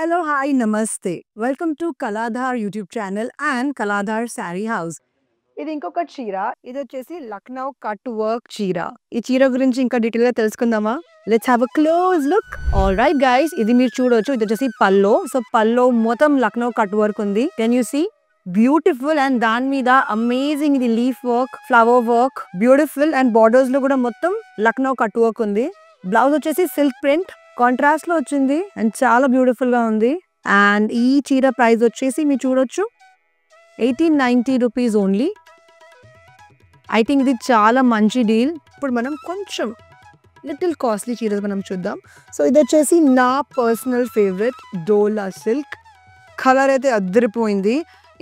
Hello, hi, namaste. Welcome to Kaladhar YouTube channel and Kaladhar Saree House. ఇది ఇంకొక చీర. ఇది వచ్చేసి లక్నో కట్ వర్క్ చీర. ఈ చీర గురించి ఇంకా డీటెయిల్ గా తెలుసుకుందామా? Let's have a close look. Alright guys, ఇది మీరు చూడొచ్చు. ఇది వచ్చేసి పల్లో. సో పల్లో మొత్తం లక్నో కట్ వర్క్ ఉంది. Can you see? Beautiful. And దాని మీద అమేజింగ్ ఇది leaf work, flower work, beautiful. And borders లో కూడా మొత్తం లక్నో కట్ వర్క్ ఉంది. బ్లౌజ్ వచ్చేసి సిల్క్ ప్రింట్ కాంట్రాస్ట్ లో వచ్చింది అండ్ చాలా బ్యూటిఫుల్ గా ఉంది. అండ్ ఈ చీర ప్రైస్ వచ్చేసి మీరు చూడొచ్చు 1890 రూపీస్ ఓన్లీ. ఐ థింక్ ఇది చాలా మంచి డీల్. ఇప్పుడు మనం కొంచెం లిటిల్ కాస్ట్లీ చీరలు మనం చూద్దాం. సో ఇది వచ్చేసి నా పర్సనల్ ఫేవరెట్ డోలా సిల్క్. కలర్ అయితే అద్దరిపోయింది.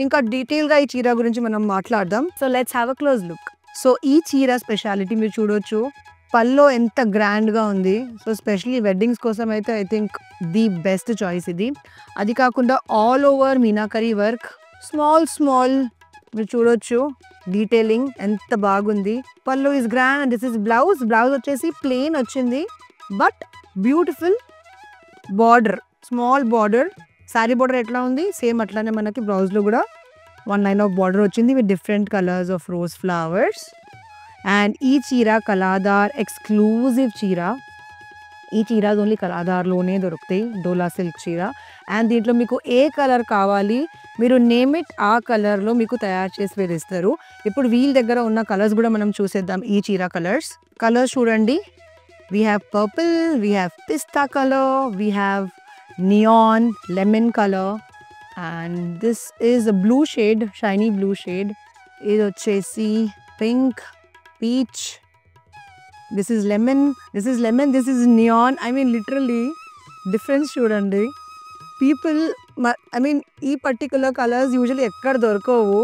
ఇంకా డీటెయిల్గా ఈ చీర గురించి మనం మాట్లాడదాం. So let's have a close look. So ఈ చీర స్పెషాలిటీ మీరు చూడొచ్చు. పల్లో ఎంత గ్రాండ్గా ఉంది. సో స్పెషల్లీ వెడ్డింగ్స్ కోసం అయితే I think the best choice ఇది. అది కాకుండా all over meenakari work, small మీరు చూడొచ్చు. డీటెయిలింగ్ ఎంత బాగుంది. పల్లో is grand and this is blouse. Blouse వచ్చేసి ప్లెయిన్ వచ్చింది but beautiful border, small border. Sari border ఎట్లా ఉంది సేమ్ అట్లానే మనకి బ్లౌజ్లో కూడా 1 లైన్ ఆఫ్ బార్డర్ వచ్చింది with different colours of rose flowers. And ఈ చీర కలాదార్ ఎక్స్క్లూజివ్ చీర. ఈ చీర ఓన్లీ కలాదార్లోనే దొరుకుతాయి, డోలా సిల్క్ చీర. అండ్ దీంట్లో మీకు ఏ కలర్ కావాలి మీరు నేమ్ ఇట్, ఆ కలర్లో మీకు తయారు చేసి వేస్తారు. ఇప్పుడు వీళ్ళ దగ్గర ఉన్న కలర్స్ కూడా మనం చూసేద్దాం. ఈ చీర కలర్స్ చూడండి. We have purple, we have pista colour, we have neon lemon colour and this is a blue shade, shiny blue shade. ఇది వచ్చేసి pink, peach, this is lemon, this is neon. I mean literally difference చూడండి. People, I mean ఈ particular colours usually ఎక్కడ దొరకవు.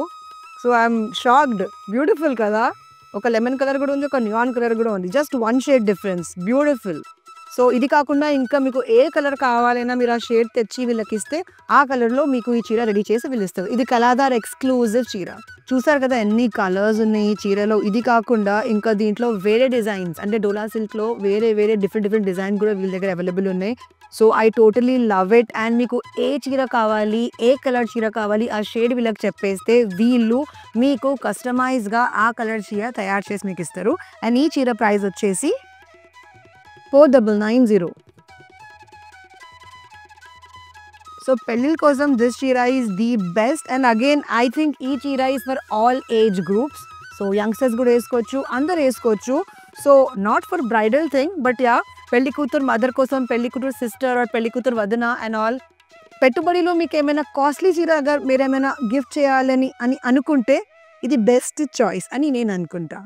So I'm shocked. Beautiful కదా. ఒక lemon colour కూడా ఉంది, ఒక నియాన్ కలర్ కూడా ఉంది. Just 1 shade difference. Beautiful. So ఇది కాకుండా ఇంకా మీకు ఏ కలర్ కావాలైనా మీరు ఆ షేడ్ తెచ్చి వీళ్ళకి ఇస్తే ఆ కలర్లో మీకు ఈ చీర రెడీ చేసి వీళ్ళు ఇస్తారు. ఇది కలాదార్ ఎక్స్క్లూజివ్ చీర. చూసారు కదా ఎన్ని కలర్స్ ఉన్నాయి ఈ చీరలో. ఇది కాకుండా ఇంకా దీంట్లో వేరే డిజైన్స్, అంటే డోలా సిల్క్లో వేరే డిఫరెంట్ డిజైన్ కూడా వీళ్ళ దగ్గర అవైలబుల్ ఉన్నాయి. So I totally love it. And మీకు ఏ చీర కావాలి, ఏ కలర్ చీర కావాలి ఆ షేడ్ వీళ్ళకి చెప్పేస్తే వీళ్ళు మీకు కస్టమైజ్గా ఆ కలర్ చీర తయారు చేసి మీకు ఇస్తారు. అండ్ ఈ చీర ప్రైస్ వచ్చేసి 4990. సో పెళ్ళిళ్ళ కోసం దిస్ చీర is the best. And again I think ఈ చీర is for all age groups. So youngsters కూడా వేసుకోవచ్చు, అందరు వేసుకోవచ్చు. So not for bridal thing but yeah, పెళ్లి కూతురు మదర్ కోసం, పెళ్లి కూతురు సిస్టర్ ఆర్ పెళ్లి కూతురు వదిన అండ్ ఆల్. పెట్టుబడిలో మీకు ఏమైనా కాస్ట్లీ చీర అగర్ మీరు ఏమైనా గిఫ్ట్ చేయాలని అనుకుంటే ఇది బెస్ట్ చాయిస్ అని నేను అనుకుంటా.